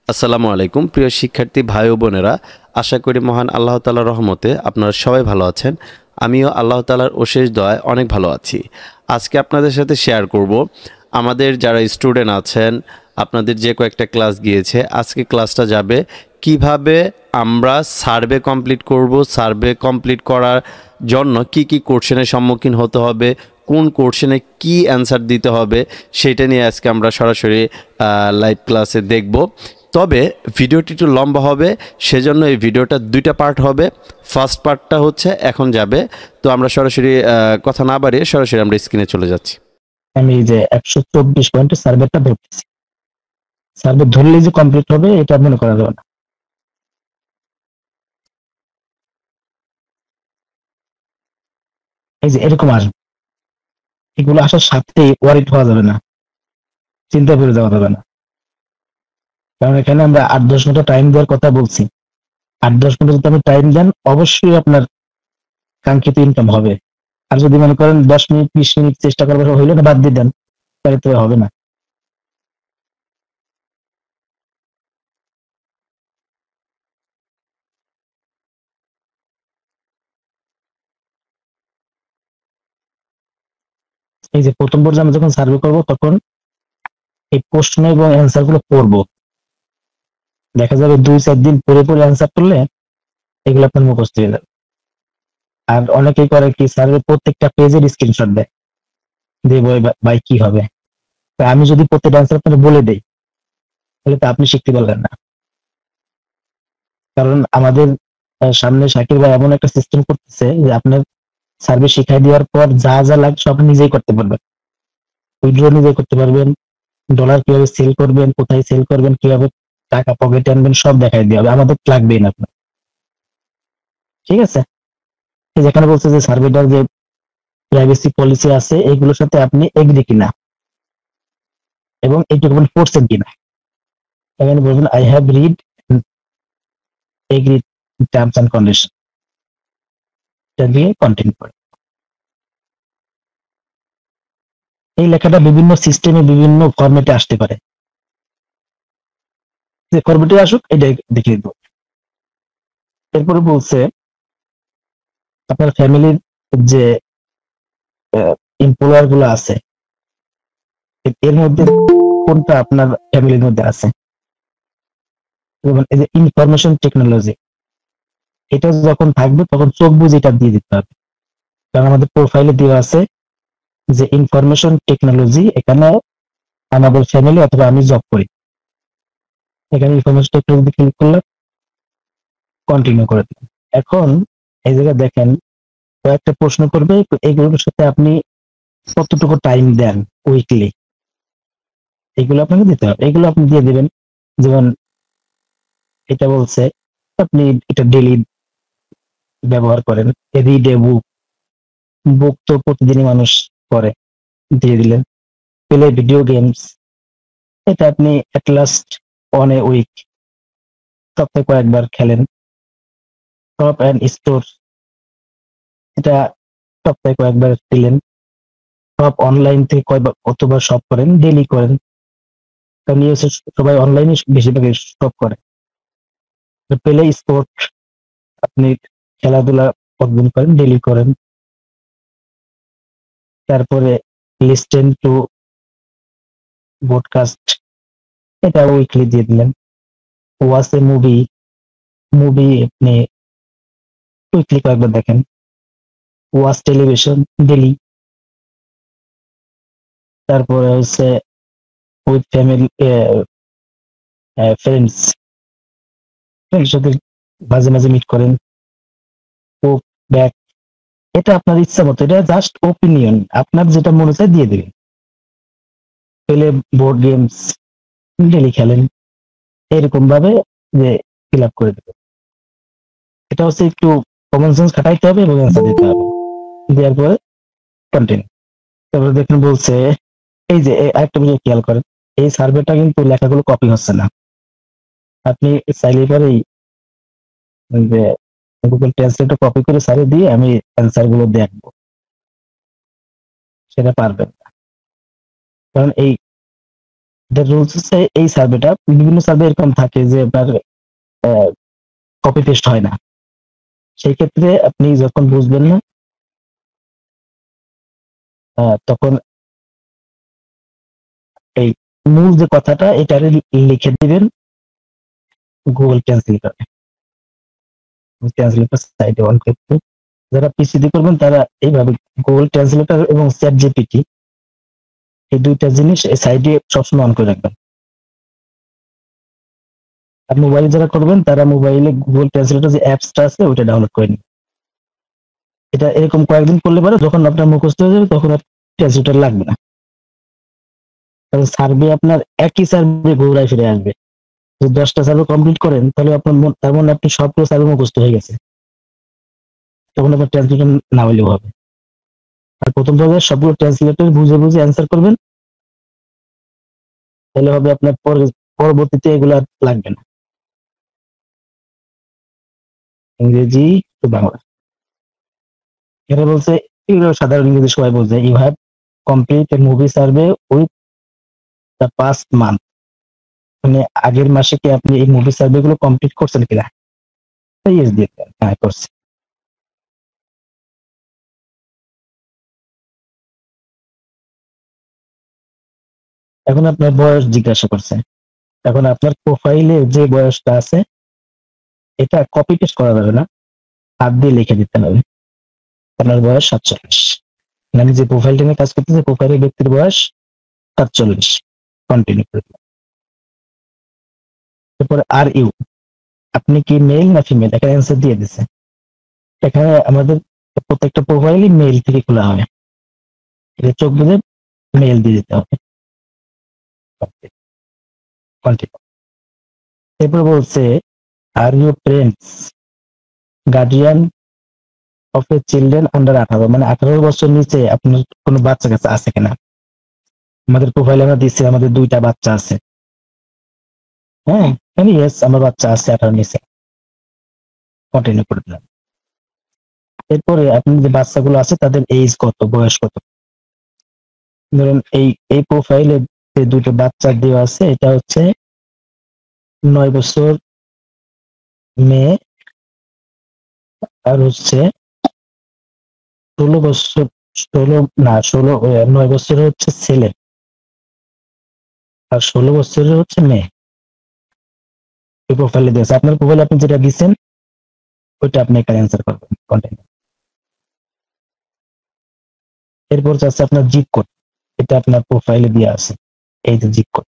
আসসালামু আলাইকুম প্রিয় শিক্ষার্থী ভাই ও বোনেরা, আশা করি মহান আল্লাহ তাআলার রহমতে আপনারা সবাই ভালো আছেন। আমিও আল্লাহ তাআলার অশেষ দয়ায় অনেক ভালো আছি। আজকে আপনাদের সাথে শেয়ার করব আমাদের যারা স্টুডেন্ট আছেন, আপনাদের যে কয়েকটা ক্লাস গিয়েছে, আজকে ক্লাসটা যাবে কিভাবে আমরা সার্ভে কমপ্লিট করব। সার্ভে কমপ্লিট করার জন্য কি কি কোশ্চেনের সম্মুখীন হতে হবে, কোন কোশ্চেনে কি অ্যান্সার দিতে হবে, সেটা নিয়ে আজকে আমরা সরাসরি লাইভ ক্লাসে দেখব। তবে ভিডিওটি একটু লম্বা হবে, সেজন্য এই ভিডিওটা দুইটা পার্ট হবে। ফার্স্ট পার্টটা হচ্ছে এখন যাবে। তো আমরা সরাসরি কথা না বাড়িয়ে সরাসরি আমরা স্ক্রিনে চলে যাচ্ছি। আমি এই যে 124 পয়েন্টের সার্ভেটা ধরতেছি। সার্ভে ধরলেই যে কমপ্লিট হবে এটা মনে করা যাবে না। এই যে এরকম আসবে, এগুলো আসার সাথেই ওয়ারিড হওয়া যাবে না, চিন্তা করে যাওয়া যাবে না। কারণ এখানে আমরা 8-10 ঘন্টা টাইম দেওয়ার কথা বলছি। 8-10 ঘন্টা যদি আপনি টাইম দেন, অবশ্যই আপনার কাঙ্ক্ষিত ইনকাম হবে। আর যদি মনে করেন 10 মিনিট 20 মিনিট চেষ্টা করবার হইলো না, বাদ দিয়ে দেন, তাহলে তো হবে না। এই যে প্রথম পর্যায়ে আমরা যখন সার্ভে করব, তখন এই প্রশ্ন এবং অ্যান্সার গুলো পড়বো। দেখা যাবে 2-4 দিন পরে পরে অ্যান্সার করলে এগুলো আপনার মুখস্থ হয়ে যাবে। আর অনেকেই করে কি, স্যারের প্রত্যেকটা পেজের স্ক্রিনশট দেয়, দিয়ে বই ভাই কি হবে। তা আমি যদি প্রত্যেকটা অ্যান্সার আপনাকে বলে দেই, তাহলে তো আপনি শিখতে পারলেন না। কারণ আমাদের সামনে শাকির ভাই এমন একটা সিস্টেম করতেছে যে আপনার সার্ভে শিখাই দেওয়ার পর যা যা লাগে সব আপনি নিজেই করতে পারবেন। উইথড্র নিজেই করতে পারবেন, ডলার কিভাবে সেল করবেন, কোথায় সেল করবেন, কিভাবে টাকা পকেটে আনবেন, সব দেখাই দেওয়া হবে। আমাদের লাগবেই না আপনার। ঠিক আছে? এই যেখানে বলছে যে সার্ভেটার যে প্রাইভেসি পলিসি আছে, এগুলোর সাথে আপনি এগ্রি কিনা এবং এইটুকু পড়ছেন কিনা। এখানে বলবেন I have read agree terms and condition, এটা দিয়ে কন্টিনিউ করে। এই লেখাটা বিভিন্ন সিস্টেমে বিভিন্ন ফরম্যাটে আসতে পারে, যে ফরম্যাটে আসুক এটা দেখিয়ে দেবো। এরপরে বলছে আপনার ফ্যামিলির যে এমপ্লয়ার গুলো আছে, এর মধ্যে কোনটা আপনার ফ্যামিলির মধ্যে আছে। যেমন এই যে ইনফরমেশন টেকনোলজি, এটা যখন থাকবে তখন চোখ বুঝে এটা দিয়ে দিতে হবে। কারণ আমাদের প্রোফাইলে দেওয়া আছে যে ইনফরমেশন টেকনোলজি, এখানে আমাদের ফ্যামিলি অথবা আমি জব করি। এখানে ইনফরমেশন টেকনোলজি ক্লিক করলে কন্টিনিউ করে দিন। এখন এই জায়গায় দেখেন কয়েকটা প্রশ্ন করবে, তো এগুলোর সাথে আপনি কতটুকু টাইম দেন উইকলি, এগুলো আপনাকে দিতে হবে। এগুলো আপনি দিয়ে দিবেন। যেমন এটা বলছে আপনি এটা ডেইলি ব্যবহার করেন, এভরিডে বুক, বুক তো প্রতিদিনই মানুষ করে, দিয়ে দিলেন। প্লে ভিডিও গেমস, এটা আপনি at last on a week, সপ্তাহে কয়েকবার খেলেন। শপ অ্যান্ড স্টোর, এটা সপ্তাহে কয়েকবার দিলেন। সব অনলাইন থেকে কয়বার কতবার শপ করেন, ডেইলি করেন। কারণ ইউএসএ সবাই অনলাইনে বেশিরভাগ শপ করে। প্লে স্পোর্ট, আপনি খেলাধুলা কতদিন করেন, ডেইলি করেন। তারপরে লিস্টেন টু ব্রডকাস্ট, এটা উইকলি দিয়ে দিলেন। ওয়াচ এ মুভি, মুভি আপনি উইকলি কয়েকবার দেখেন। Watch television, daily. তারপরে হচ্ছে উইথ ফ্যামিলি, ফ্রেন্ডস, ফ্রেন্ডের সাথে মাঝে মাঝে মিট করেন। কুক, ব্যাক, এটা আপনার ইচ্ছা মতো, এটা জাস্ট ওপিনিয়ন, আপনার যেটা মনে চায় দিয়ে দেবেন। পেলে বোর্ড গেমস, ডেইলি খেলেন, এরকম ভাবে যে ফিল আপ করে দেবে। এটা হচ্ছে একটু কমন সেন্স খাটাইতে হবে এবং অ্যান্সার দিতে হবে। দেওয়ার পরে কন্টিনিউ। তারপরে দেখুন বলছে এই যে আরেকটা বিষয় খেয়াল করেন, এই সার্ভেটা কিন্তু লেখাগুলো কপি হচ্ছে না। আপনি চাইলে পরেই যে গুগল ট্রান্সলেটর কপি করে সারে দিয়ে আমি অ্যান্সার গুলো দেখবো, সেটা পারবেন না। কারণ এই রুলস হচ্ছে এই সার্ভেটা, বিভিন্ন সার্ভে এরকম থাকে যে আপনার কপি পেস্ট হয় না। সেই ক্ষেত্রে আপনি যখন বুঝবেন না তখন এই মূল যে কথাটা এটা লিখে দিবেন গুগল ট্রান্সলেটরে। ট্রান্সলেটর সাইডে অন করতে, যারা পিসি দিয়ে করবেন তারা এইভাবে গুগল ট্রান্সলেটর এবং চ্যাট জিপিটি, এই দুইটা জিনিস এই সাইডে সবসময় অন করে রাখবেন। আর মোবাইলে যারা করবেন তারা মোবাইলে গুগল ট্রান্সলেটর যে অ্যাপসটা আছে ওটা ডাউনলোড করে নিন। এটা এরকম কয়েকদিন করলে পরে যখন আপনার মুখস্থ হয়ে যাবে তখন আর ট্রান্সলেটর লাগবে না। কারণ সার্ভে আপনার একই সার্ভে ঘুরায় ফিরে আসবে। যদি 10টা সার্ভে কমপ্লিট করেন তাহলে আপনার তার মানে আপনি সবগুলো সার্ভে মুখস্থ হয়ে গেছে, তখন আপনার ট্রান্সলেটর না হলেও হবে। আর প্রথম ভাবে সবগুলো ট্রান্সলেটর বুঝে বুঝে অ্যান্সার করবেন, তাহলে হবে আপনার পরবর্তীতে এগুলো আর লাগবে না। ইংরেজি তো বাংলা। এরা বলছে, এগুলো সাধারণ ইংরেজি সবাই বলছে, you have complete a movie survey with the past month. মানে আগের মাসে কি আপনি এই মুভি সার্ভে গুলো কমপ্লিট করছেন কিনা? ইয়েস দিয়ে দেন, হ্যাঁ করছি। এখন আপনার বয়স জিজ্ঞাসা করছে। এখন আপনার প্রোফাইলে যে বয়সটা আছে এটা কপি পেস্ট করা যাবে না, হাত দিয়ে লিখে দিতে হবে। আপনার বয়স 47। আমি যে প্রোফাইলটা নিয়ে কাজ করতেছি প্রোফাইলের ব্যক্তির বয়স 47। কন্টিনিউ করে দিলাম। তারপরে আর ইউ, আপনি কি মেল না ফিমেল, এখানে অ্যান্সার দিয়ে দিছে। এখানে আমাদের প্রত্যেকটা প্রোফাইলই মেল থেকে খোলা হয়, এটা চোখ বুঝে মেল দিয়ে দিতে হবে। কন্টিনিউ। এরপর বলছে, are you parents guardian of a children under 18, মানে 18 বছর নিচে আপনার কোনো বাচ্চা কাছে আছে কিনা। আমাদের প্রোফাইলে আমরা দিচ্ছি আমাদের 2টা বাচ্চা আছে, হ্যাঁ আমি ইয়েস আমার বাচ্চা আছে 18 নিচে, কন্টিনিউ করে দিলাম। এরপরে আপনি যে বাচ্চাগুলো আছে তাদের এজ কত, বয়স কত। ধরুন এই প্রোফাইলে যে 2টো বাচ্চা দেওয়া আছে এটা হচ্ছে 9 বছর মেয়ে, আর হচ্ছে 16 বছর, 16 না 9 বছরের হচ্ছে ছেলে, আর 16 বছরের হচ্ছে মেয়ে। এই প্রোফাইলে দিয়েছে, আপনার প্রোফাইলে আপনি যেটা দিচ্ছেন ওইটা আপনি এখানে অ্যান্সার করবেন কন্টেন্ট। এরপর হচ্ছে আপনার জিপ কোড, এটা আপনার প্রোফাইলে দেওয়া আছে। এই যে জিপ কোড,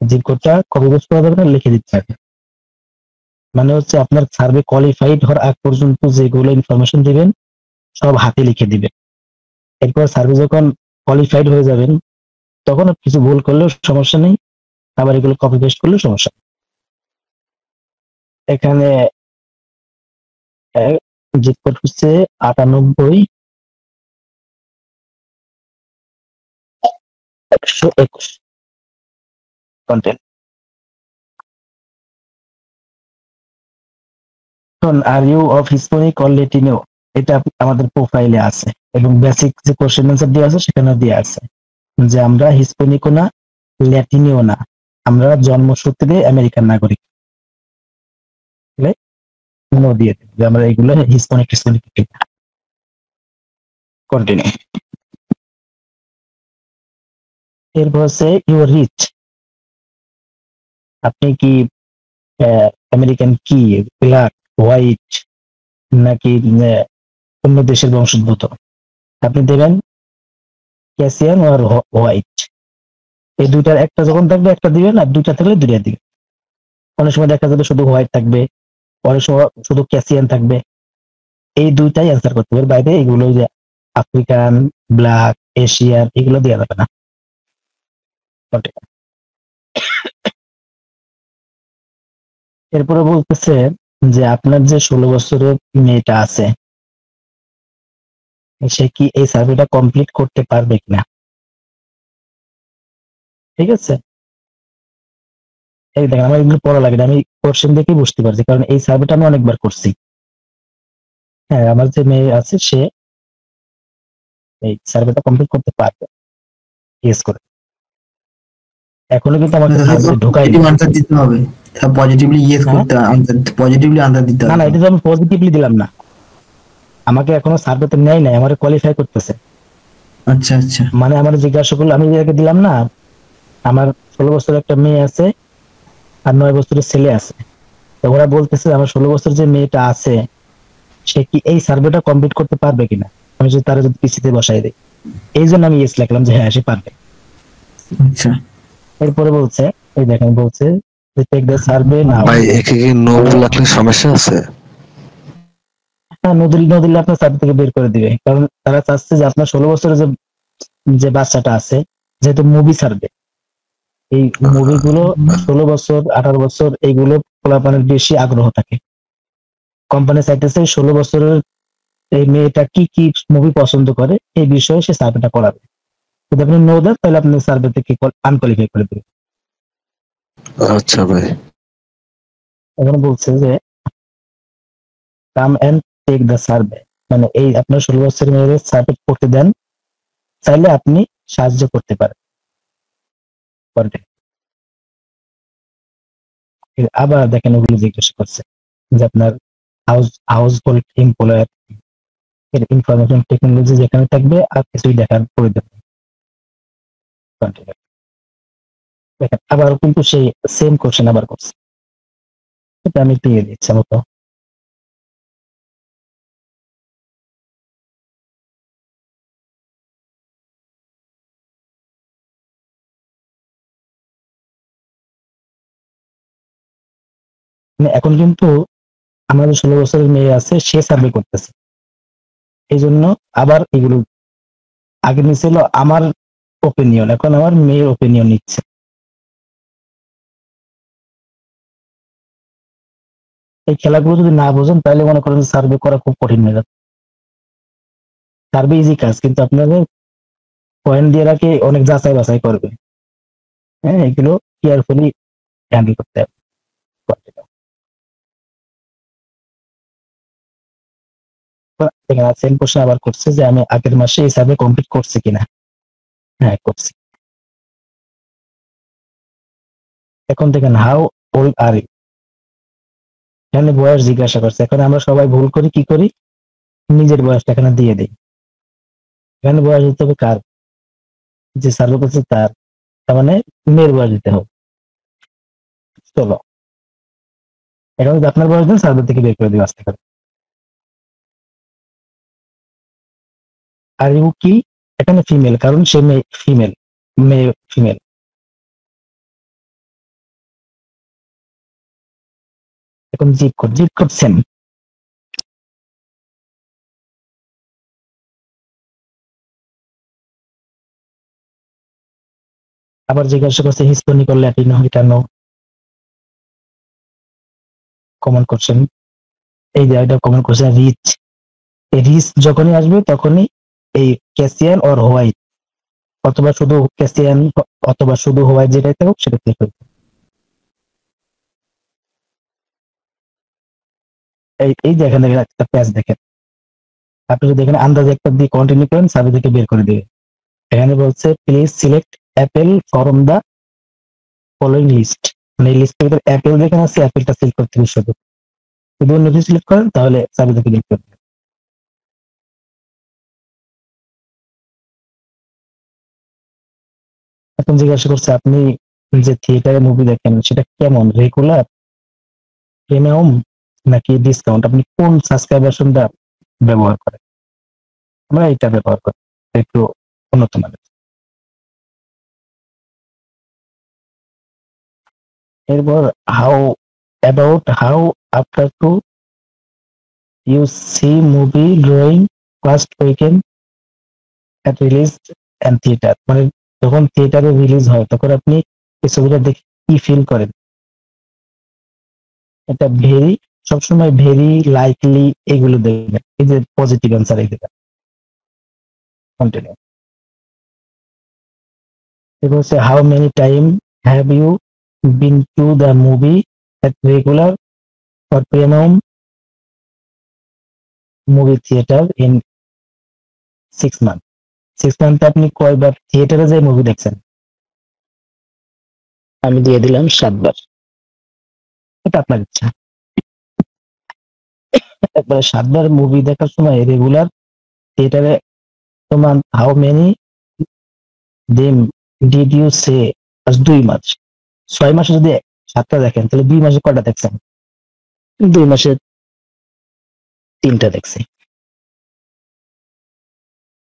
জিপ কোডটা কপি পেস্ট করা যাবে না, লিখে দিতে হবে। মানে হচ্ছে আপনার সার্ভে কোয়ালিফাইড হওয়ার আগ পর্যন্ত যেগুলো ইনফরমেশন দিবেন সব হাতে লিখে দিবেন। এরপর সার্ভে যখন কোয়ালিফাইড হয়ে যাবেন তখন কিছু ভুল করলেও সমস্যা নেই, আবার এগুলো কপি পেস্ট করলেও সমস্যা নেই। এখানে জিপ কোড হচ্ছে 98-121 কন্টেন্ট। এখন are you of hispanic or latino, এটা আমাদের প্রোফাইলে আছে এবং বেসিক যে কোশ্চেন অ্যান্সার দেওয়া আছে সেখানে দেওয়া আছে যে আমরা হিস্পোনিকও না ল্যাটিনিও না, আমরা জন্মসূত্রে আমেরিকান নাগরিক। নো দিয়ে দেব যে আমরা এগুলো হিস্পোনিক টিস্পোনিক কিনা। কন্টিনিউ। এরপর হচ্ছে ইউর রিচ, আপনি কি আমেরিকান কি, ব্ল্যাক, হোয়াইট, নাকি অন্য দেশের বংশোদ্ভূত। আপনি দেবেন ক্যাসিয়ান আর হোয়াইট, এই দুইটার একটা যখন থাকবে একটা দিবেন, আর দুইটা থাকলে দুইটা দিবেন। অনেক সময় দেখা যাবে শুধু হোয়াইট থাকবে, অনেক সময় শুধু ক্যাসিয়ান থাকবে। এই দুইটাই অ্যান্সার করতে হবে, বাইরে এগুলো যে আফ্রিকান, ব্ল্যাক, এশিয়ান এগুলো দেওয়া যাবে না। এরপরে বলতেছে যে আপনার যে 16 বছরের মেয়েটা আছে সে কি এই সার্ভেটা কমপ্লিট করতে পারবে কিনা। ঠিক আছে, এই দেখেন আমার এগুলো পড়া লাগে না, আমি কোশ্চেন দেখেই বুঝতে পারছি, কারণ এই সার্ভেটা আমি অনেকবার করছি। হ্যাঁ আমার যে মেয়ে আছে সে এই সার্ভেটা কমপ্লিট করতে পারবে, ইয়েস করে। এখনো কিন্তু আমাকে হয়তো সার্ভেতে ঢোকায়নি। পজিটিভ আনসার দিতে হবে, পজিটিভলি ইয়েস হ্যাঁ, করতে আনসার, পজিটিভলি আনসার দিতে না হবে। না, এটা তো আমি পজিটিভলি দিলাম না, আমাকে এখনো সার্ভেতে নেয় নাই, আমার কোয়ালিফাই করতেছে। আচ্ছা আচ্ছা। মানে আমার জিজ্ঞাসা করলো, আমি যাকে দিলাম না, আমার 16 বছর একটা মেয়ে আছে আর 9 বছরের ছেলে আছে। তো ওরা বলতেছে আমার 16 বছর যে মেয়েটা আছে সে কি এই সার্ভেটা কমপ্লিট করতে পারবে কিনা, আমি যদি তারা যদি পিসিতে বসাই দিই। এই জন্য আমি ইয়েস লিখলাম যে হ্যাঁ সে পারবে। আচ্ছা এরপরে বলছে, এই দেখেন বলছে যে টেক দ্য সার্ভে নাও। ভাই একে কি নো লাগলে সমস্যা আছে? হ্যাঁ, নদী নদী আপনার সার্ভে থেকে বের করে দিবে, কারণ তারা চাচ্ছে যে আপনার 16 বছরের যে যে বাচ্চাটা আছে, যেহেতু মুভি সার্ভে, এই মুভিগুলো 16 বছর 18 বছর এইগুলো পোলাপানের বেশি আগ্রহ থাকে। কোম্পানি চাইতেছে 16 বছরের এই মেয়েটা কি কি মুভি পছন্দ করে এই বিষয়ে সে সার্ভেটা করাবে। যদি আপনি নো দেন তাহলে আপনি সার্ভে থেকে আনকোয়ালিফাই করে দেবে। আচ্ছা ভাই। এখন বলছে যে come and take the survey, মানে এই আপনার 16 বছরের মেয়েদের সার্ভে করতে দেন, চাইলে আপনি সাহায্য করতে পারেন। Continue. আবার দেখেন ওগুলো জিজ্ঞাসা করছে যে আপনার হাউস হোল্ড এমপ্লয়ার এর ইনফরমেশন টেকনোলজি যেখানে থাকবে আর কিছুই দেখার প্রয়োজন নেই। Continue. দেখেন আবার কিন্তু সেই সেম কোশ্চেন আবার করছে, এটা আমি একটু ইয়ে দিচ্ছি মতো। মানে এখন কিন্তু আমাদের 16 বছরের মেয়ে আছে সে সার্ভে করতেছে, এই জন্য আবার এগুলো আগে নিছিল আমার ওপিনিয়ন, এখন আমার মেয়ের ওপিনিয়ন নিচ্ছে। এই খেলাগুলো যদি না বোঝেন তাহলে মনে করেন সার্ভে করা খুব কঠিন হয়ে যাবে। সার্ভে ইজি কাজ, কিন্তু আপনাদের পয়েন্ট দিয়ে রাখে অনেক যাচাই বাছাই করবে। হ্যাঁ, এগুলো কেয়ারফুলি হ্যান্ডেল করতে হবে। সেম কোশ্চেন আবার করছে যে আমি আগের মাসে এই সার্ভে কমপ্লিট করছি কিনা। হ্যাঁ করছি। এখন দেখেন হাউ ওল্ড আর ইউ, এখানে বয়স জিজ্ঞাসা করছে। এখন আমরা সবাই ভুল করি, কি করি, নিজের বয়সটা এখানে দিয়ে দিই। এখানে বয়স দিতে হবে কার, যে সার্ভে করছে তার, তার মানে মেয়ের বয়স দিতে হবে। চলো এখন যদি আপনার বয়স দেন সার্ভে থেকে বের করে দিবে আসতে পারে। আর ইউ কি, এখানে ফিমেল, কারণ সে মেয়ে ফিমেল, মেয়ে ফিমেল। এখন জিপ কোড সেম। আবার জিজ্ঞাসা করছে হিস্পানিক ও ল্যাটিনো, এটা নো। কমন কোশ্চেন, এই যে এটা কমন কোশ্চেন রিচ, এই রিচ যখনই আসবে তখনই এই ক্যাসিয়ান অর হোয়াইট, অথবা শুধু ক্যাসিয়ান অথবা শুধু হোয়াইট, যেটাই থাকুক সেটা ক্লিক করবে। এই যে এখানে একটা প্যাচ দেখেন, আপনি যদি এখানে আন্দাজে একটা দিয়ে কন্টিনিউ করেন সার্ভে থেকে বের করে দিবে। এখানে বলছে please select apple from the following list, মানে এই লিস্টের ভিতরে অ্যাপেল যেখানে আছে অ্যাপেলটা সিলেক্ট করতে হবে শুধু, যদি অন্য কিছু সিলেক্ট করেন তাহলে সার্ভে থেকে বের করবে। এখন জিজ্ঞাসা করছে আপনি যে থিয়েটারে মুভি দেখেন সেটা কেমন, রেগুলার, প্রিমিয়াম নাকি ডিসকাউন্ট, আপনি কোন সাবস্ক্রিপশনটা ব্যবহার করেন। আমরা এটা ব্যবহার করি, একটু উন্নত মানের। এরপর how about how after to you see movie drawing first weekend at release and theatre, মানে যখন থিয়েটারে রিলিজ হয় তখন আপনি এই ছবিটা দেখে কি ফিল করেন। এটা ভেরি, সবসময় ভেরি, লাইকলি এগুলো দেখবেন, এই যে পজিটিভ অ্যান্সার এগুলো। কন্টিনিউ। এরপর হচ্ছে how many time have you been to the movie at regular or premium movie theater in 6 months। 6 মান্থে আপনি কয়বার থিয়েটারে যে মুভি দেখছেন। আমি দিয়ে দিলাম 7 বার। এটা আপনার ইচ্ছা। একবারে 7 বার মুভি দেখার সময় রেগুলার থিয়েটারে তোমার হাউ মেনি দিন ডিড ইউ সে? 2 মাস। 6 মাসে যদি 7টা দেখেন তাহলে 2 মাসে কয়টা দেখছেন? 2 মাসে 3টা দেখছি।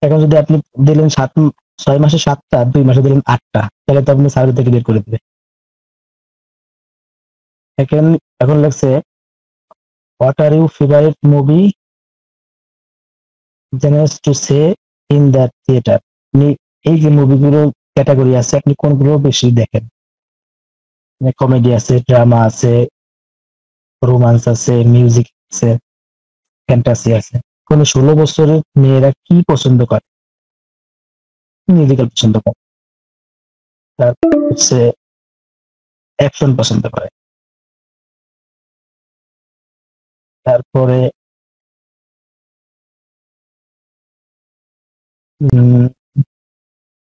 এখন যদি আপনি দিলেন 6 মাসে 7টা, 2 মাসে দিলেন 8টা, তাহলে তো আপনি সার্ভে থেকে বের করে দিবে। এখন এখন লাগছে what are you favourite movie genres to say in that theatre. আপনি এই যে মুভিগুলো ক্যাটাগরি আছে আপনি কোনগুলো বেশি দেখেন? কমেডি আছে, ড্রামা আছে, রোমান্স আছে, মিউজিক আছে, ফ্যান্টাসি আছে। কোন 16 বছরের মেয়েরা কি পছন্দ করে? মিউজিক্যাল পছন্দ করে। তারপর হচ্ছে অ্যাকশন পছন্দ করে। তারপরে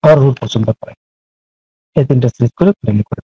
হরর পছন্দ করে। এই 3টা সিলেক্ট করে প্লেন করে